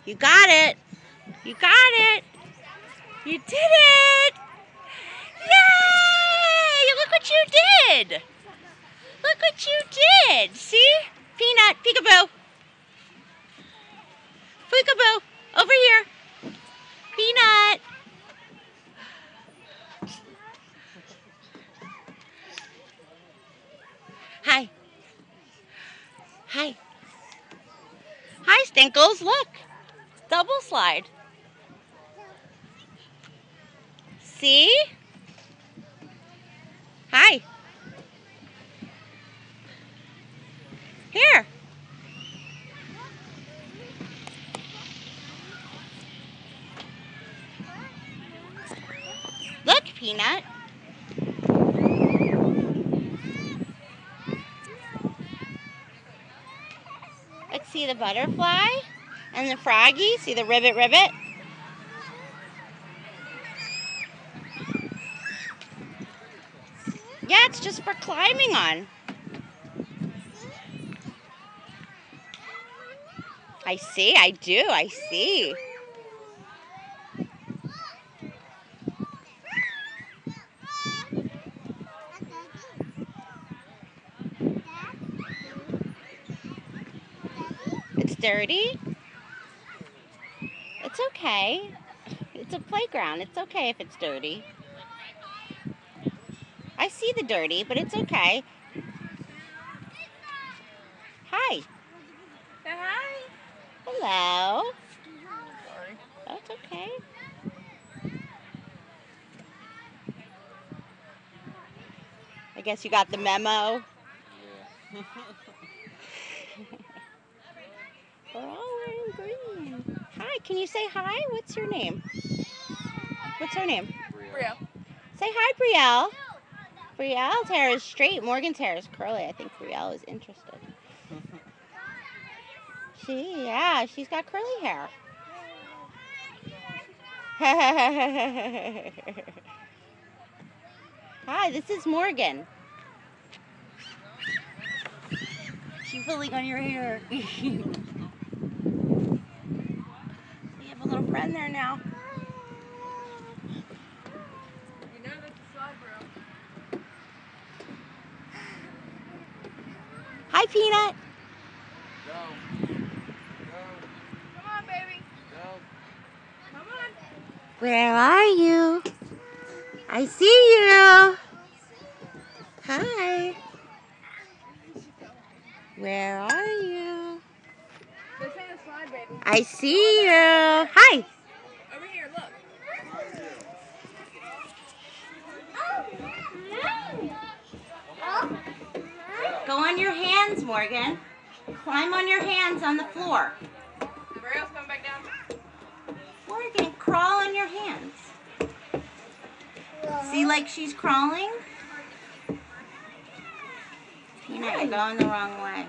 You got it. You got it. You did it. Yay! Look what you did. Look what you did. See? Peanut, peekaboo. Peekaboo. Over here. Peanut. Hi. Hi. Hi, Stinkles. Look. Double slide. See? Hi. Here. Look, Peanut. Let's see the butterfly and the froggy. See the ribbit, ribbit? Yeah, it's just for climbing on. I see, I do, I see. It's dirty? It's okay. It's a playground. It's okay if it's dirty. I see the dirty, but it's okay. Hi. Say hi. Hello. Sorry. That's okay. I guess you got the memo. Yeah. We're all wearing green. Hi, can you say hi? What's your name? What's her name? Brielle. Say hi, Brielle. Brielle's hair is straight. Morgan's hair is curly. I think Brielle is interested. She's got curly hair. Hi, this is Morgan. She's pulling on your hair. You have a little friend there now. You know that's a slide, bro. Hi, Peanut. Go. Go. Come on, baby. Go. Come on. Where are you? I see you. Hi. Where are you? This ain't a slide, baby. I see you. Hi. Over here, look. Go on your hands, Morgan. Climb on your hands on the floor. Brielle's coming back down. Morgan, crawl on your hands. See, like she's crawling? Peanut, you're going the wrong way.